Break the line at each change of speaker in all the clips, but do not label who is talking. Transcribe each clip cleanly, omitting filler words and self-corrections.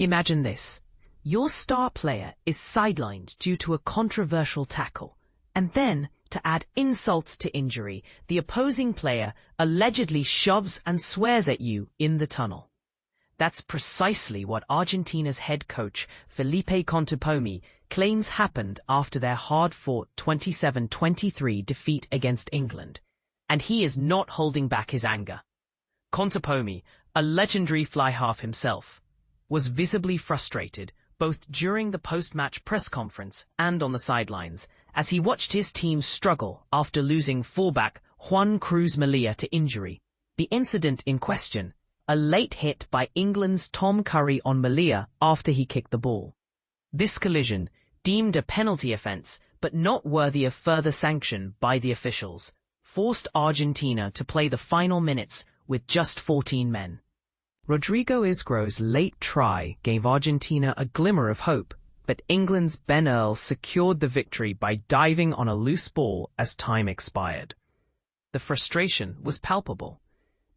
Imagine this. Your star player is sidelined due to a controversial tackle, and then, to add insult to injury, the opposing player allegedly shoves and swears at you in the tunnel. That's precisely what Argentina's head coach, Felipe Contepomi, claims happened after their hard-fought 27-23 defeat against England. And he is not holding back his anger. Contepomi, a legendary fly-half himself, was visibly frustrated both during the post-match press conference and on the sidelines, as he watched his team struggle after losing fullback Juan Cruz Mallia to injury. The incident in question, a late hit by England's Tom Curry on Mallia after he kicked the ball. This collision, deemed a penalty offence but not worthy of further sanction by the officials, forced Argentina to play the final minutes with just 14 men. Rodrigo Isgro's late try gave Argentina a glimmer of hope, but England's Ben Earl secured the victory by diving on a loose ball as time expired. The frustration was palpable.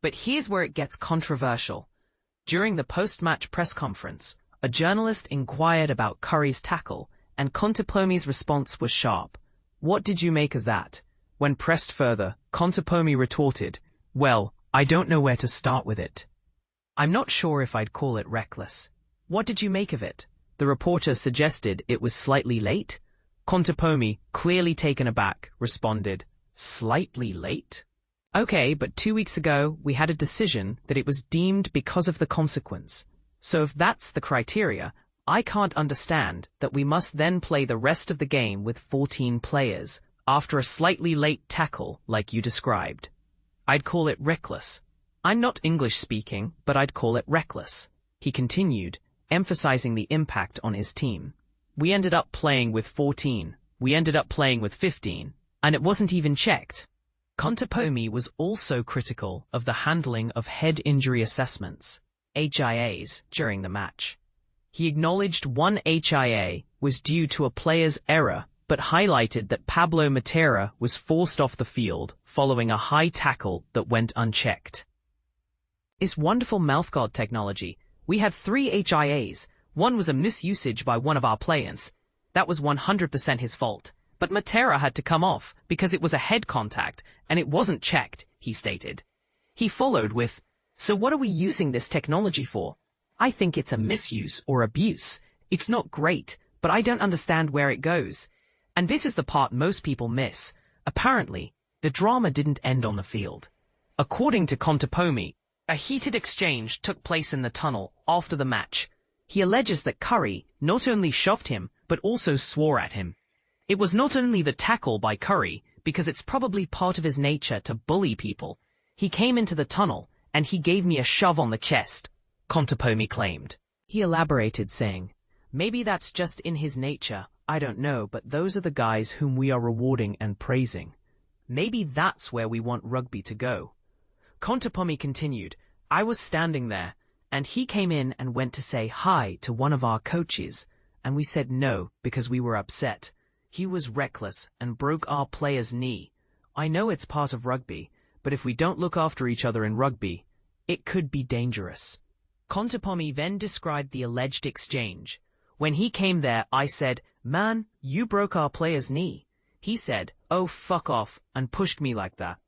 But here's where it gets controversial. During the post-match press conference, a journalist inquired about Curry's tackle, and Contepomi's response was sharp. "What did you make of that?" When pressed further, Contepomi retorted, "Well, I don't know where to start with it. I'm not sure if I'd call it reckless." "What did you make of it?" The reporter suggested it was slightly late. Contepomi, clearly taken aback, responded, "Slightly late? Okay, but 2 weeks ago, we had a decision that it was deemed because of the consequence. So if that's the criteria, I can't understand that we must then play the rest of the game with 14 players after a slightly late tackle like you described. I'd call it reckless. I'm not English speaking, but I'd call it reckless," he continued, emphasizing the impact on his team. "We ended up playing with 14. We ended up playing with 15. And it wasn't even checked." Contepomi was also critical of the handling of head injury assessments, HIAs, during the match. He acknowledged one HIA was due to a player's error, but highlighted that Pablo Matera was forced off the field following a high tackle that went unchecked. It's wonderful mouthguard technology. We had 3 HIAs. One was a misusage by one of our players. That was 100% his fault. But Matera had to come off because it was a head contact and it wasn't checked, he stated. He followed with, "So what are we using this technology for? I think it's a misuse or abuse. It's not great, but I don't understand where it goes." And this is the part most people miss. Apparently, the drama didn't end on the field. According to Contepomi, a heated exchange took place in the tunnel after the match. He alleges that Curry not only shoved him, but also swore at him. It was not only the tackle by Curry, because it's probably part of his nature to bully people. He came into the tunnel, and he gave me a shove on the chest, Contepomi claimed. He elaborated, saying, "Maybe that's just in his nature, I don't know, but those are the guys whom we are rewarding and praising. Maybe that's where we want rugby to go." Contepomi continued, "I was standing there, and he came in and went to say hi to one of our coaches, and we said no because we were upset. He was reckless and broke our player's knee. I know it's part of rugby, but if we don't look after each other in rugby, it could be dangerous." Contepomi then described the alleged exchange. "When he came there, I said, 'Man, you broke our player's knee.' He said, 'Oh, fuck off,' and pushed me like that.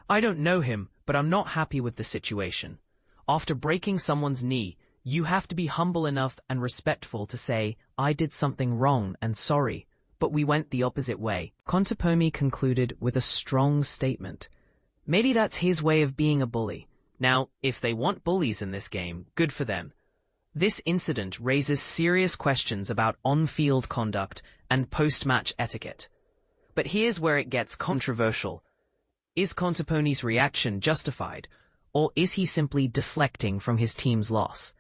I don't know him, but I'm not happy with the situation. After breaking someone's knee, you have to be humble enough and respectful to say, 'I did something wrong and sorry.' But we went the opposite way." Contepomi concluded with a strong statement. Maybe that's his way of being a bully. Now, if they want bullies in this game, good for them. This incident raises serious questions about on-field conduct and post-match etiquette. But here's where it gets controversial. Is Contepomi's reaction justified, or is he simply deflecting from his team's loss?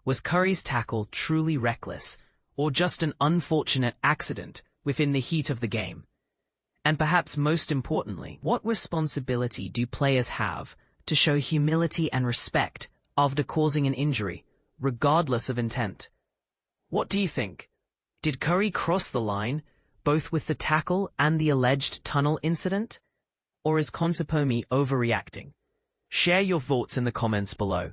Was Curry's tackle truly reckless, or just an unfortunate accident within the heat of the game? And perhaps most importantly, what responsibility do players have to show humility and respect after causing an injury, regardless of intent? What do you think? Did Curry cross the line, both with the tackle and the alleged tunnel incident? Or is Contepomi overreacting? Share your thoughts in the comments below.